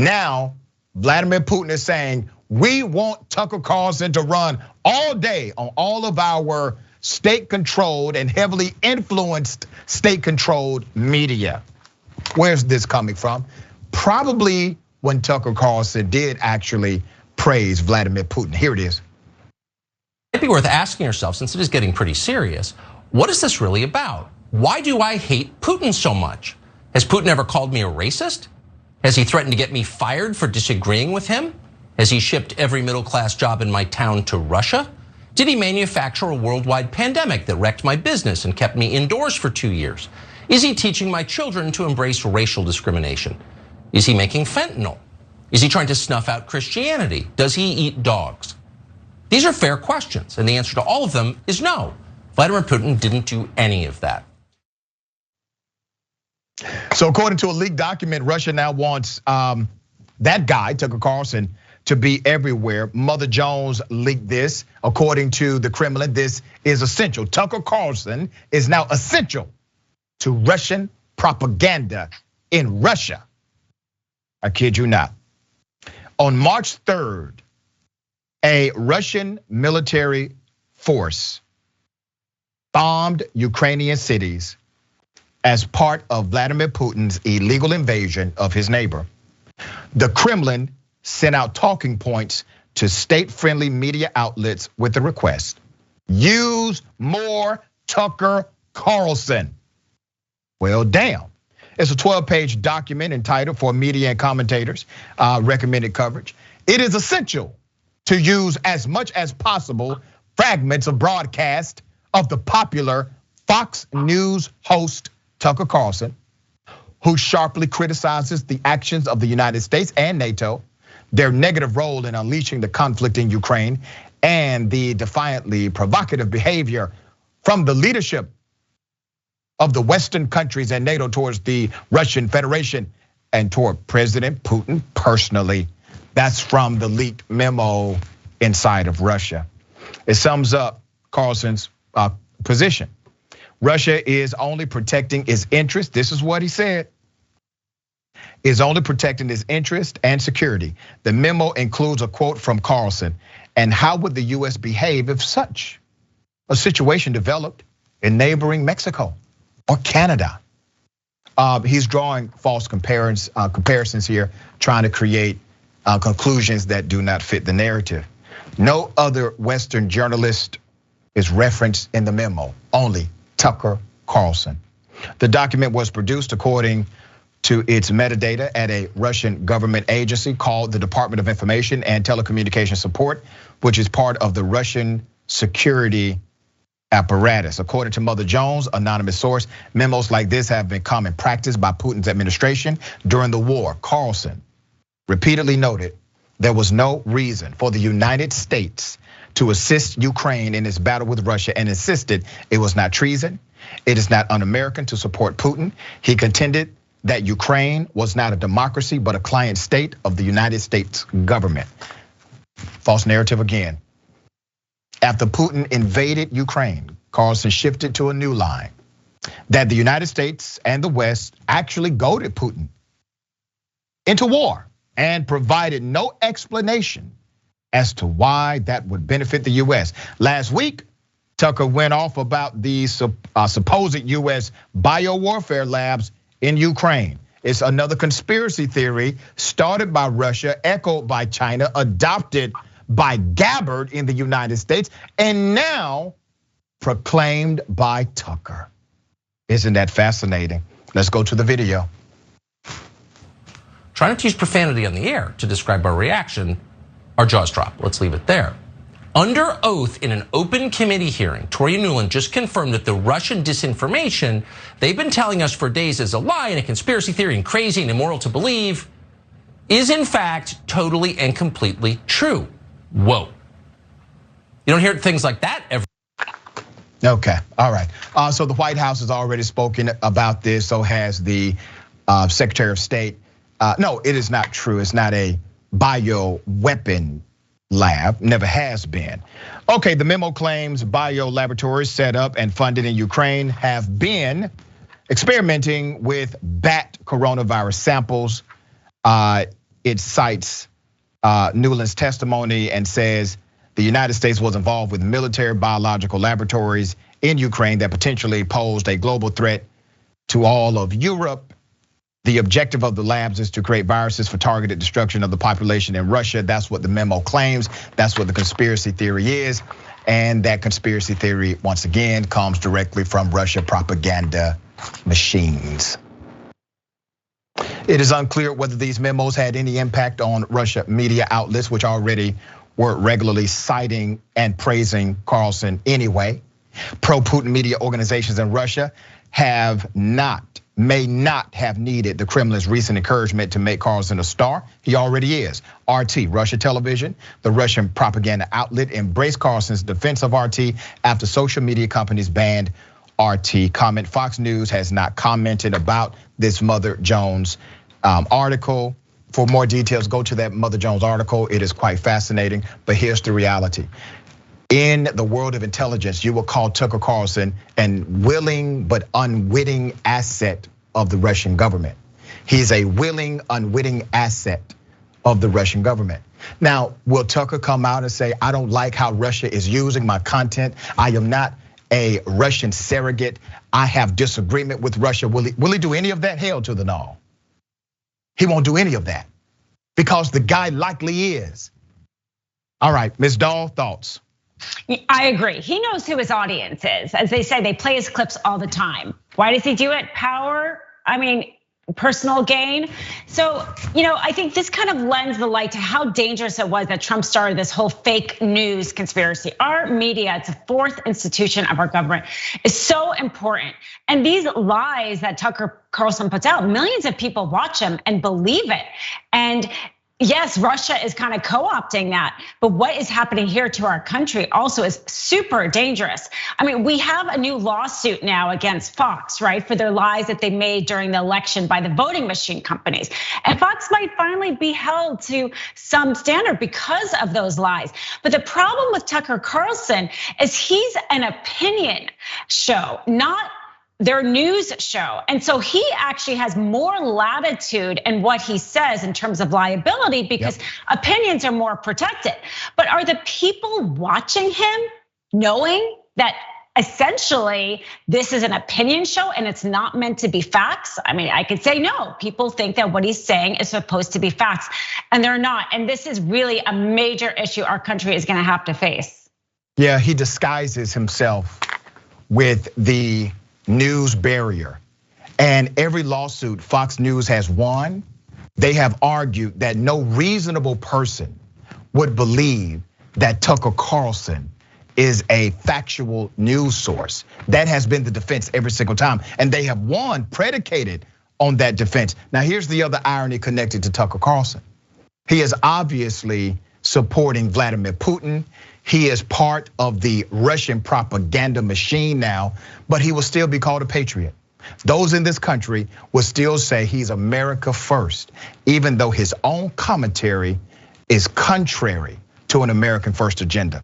Now, Vladimir Putin is saying, we want Tucker Carlson to run all day on all of our state-controlled and heavily influenced state-controlled media. Where's this coming from? Probably when Tucker Carlson did actually praise Vladimir Putin. Here it is. It'd be worth asking yourself, since it is getting pretty serious, what is this really about? Why do I hate Putin so much? Has Putin ever called me a racist? Has he threatened to get me fired for disagreeing with him? Has he shipped every middle-class job in my town to Russia? Did he manufacture a worldwide pandemic that wrecked my business and kept me indoors for 2 years? Is he teaching my children to embrace racial discrimination? Is he making fentanyl? Is he trying to snuff out Christianity? Does he eat dogs? These are fair questions, and the answer to all of them is no. Vladimir Putin didn't do any of that. So according to a leaked document, Russia now wants that guy, Tucker Carlson, to be everywhere. Mother Jones leaked this. According to the Kremlin, this is essential. Tucker Carlson is now essential to Russian propaganda in Russia. I kid you not. On March 3rd, a Russian military force bombed Ukrainian cities as part of Vladimir Putin's illegal invasion of his neighbor. The Kremlin sent out talking points to state-friendly media outlets with the request: use more Tucker Carlson. Well, damn. It's a 12-page document entitled "For Media and Commentators, Recommended Coverage." It is essential to use as much as possible fragments of broadcast of the popular Fox News host Tucker Carlson, who sharply criticizes the actions of the United States and NATO, their negative role in unleashing the conflict in Ukraine, and the defiantly provocative behavior from the leadership of the Western countries and NATO towards the Russian Federation and toward President Putin personally. That's from the leaked memo inside of Russia. It sums up Carlson's position. Russia is only protecting its interest. This is what he said. Is only protecting its interest and security. The memo includes a quote from Carlson. And how would the US behave if such a situation developed in neighboring Mexico or Canada? He's drawing false comparisons here, trying to create conclusions that do not fit the narrative. No other Western journalist is referenced in the memo, only Tucker Carlson. The document was produced according to its metadata at a Russian government agency called the Department of Information and Telecommunication Support, which is part of the Russian security apparatus. According to Mother Jones, anonymous source, memos like this have been common practice by Putin's administration during the war. Carlson repeatedly noted there was no reason for the United States to assist Ukraine in its battle with Russia and insisted it was not treason. It is not un-American to support Putin. He contended that Ukraine was not a democracy, but a client state of the United States government. False narrative again. After Putin invaded Ukraine, Carlson shifted to a new line that the United States and the West actually goaded Putin into war and provided no explanation as to why that would benefit the US. Last week, Tucker went off about the supposed US biowarfare labs in Ukraine. It's another conspiracy theory started by Russia, echoed by China, adopted by Gabbard in the United States, and now proclaimed by Tucker. Isn't that fascinating? Let's go to the video. Trying to use profanity on the air to describe our reaction, our jaws drop. Let's leave it there. Under oath in an open committee hearing, Toria Nuland just confirmed that the Russian disinformation they've been telling us for days is a lie and a conspiracy theory and crazy and immoral to believe is in fact totally and completely true. Whoa. You don't hear things like that every. Okay, all right. So the White House has already spoken about this, so has the Secretary of State. No, it is not true. It's not a bioweapon lab, never has been. Okay, the memo claims bio laboratories set up and funded in Ukraine have been experimenting with bat coronavirus samples. it cites Newland's testimony and says the United States was involved with military biological laboratories in Ukraine that potentially posed a global threat to all of Europe. The objective of the labs is to create viruses for targeted destruction of the population in Russia. That's what the memo claims. That's what the conspiracy theory is. And that conspiracy theory, once again, comes directly from Russia propaganda machines. It is unclear whether these memos had any impact on Russia media outlets, which already were regularly citing and praising Carlson anyway. Pro-Putin media organizations in Russia may not have needed the Kremlin's recent encouragement to make Carlson a star. He already is. RT, Russia television, the Russian propaganda outlet, embraced Carlson's defense of RT after social media companies banned RT. Comment: Fox News has not commented about this Mother Jones article. For more details, go to that Mother Jones article. It is quite fascinating, but here's the reality. In the world of intelligence, you will call Tucker Carlson an willing but unwitting asset of the Russian government. He's a willing, unwitting asset of the Russian government. Now, will Tucker come out and say, I don't like how Russia is using my content. I am not a Russian surrogate. I have disagreement with Russia. Will he do any of that? Hell to the no. He won't do any of that because the guy likely is. All right, Ms. Dahl, thoughts? I agree. He knows who his audience is. As they say, they play his clips all the time. Why does he do it? Power, personal gain. So, I think this kind of lends the light to how dangerous it was that Trump started this whole fake news conspiracy. Our media, it's a fourth institution of our government, is so important. And these lies that Tucker Carlson puts out, millions of people watch him and believe it. And yes, Russia is kind of co-opting that, but what is happening here to our country also is super dangerous. We have a new lawsuit now against Fox, right? For their lies that they made during the election by the voting machine companies. And Fox might finally be held to some standard because of those lies. But the problem with Tucker Carlson is he's an opinion show, not their news show. And so he actually has more latitude in what he says in terms of liability because opinions are more protected. But are the people watching him knowing that essentially this is an opinion show and it's not meant to be facts? I could say no. People think that what he's saying is supposed to be facts and they're not. And this is really a major issue our country is gonna have to face. Yeah, he disguises himself with the news barrier. And every lawsuit Fox News has won, they have argued that no reasonable person would believe that Tucker Carlson is a factual news source. That has been the defense every single time. And they have won predicated on that defense. Now, here's the other irony connected to Tucker Carlson. He is obviously supporting Vladimir Putin. He is part of the Russian propaganda machine now, but he will still be called a patriot. Those in this country will still say he's America first, even though his own commentary is contrary to an American first agenda.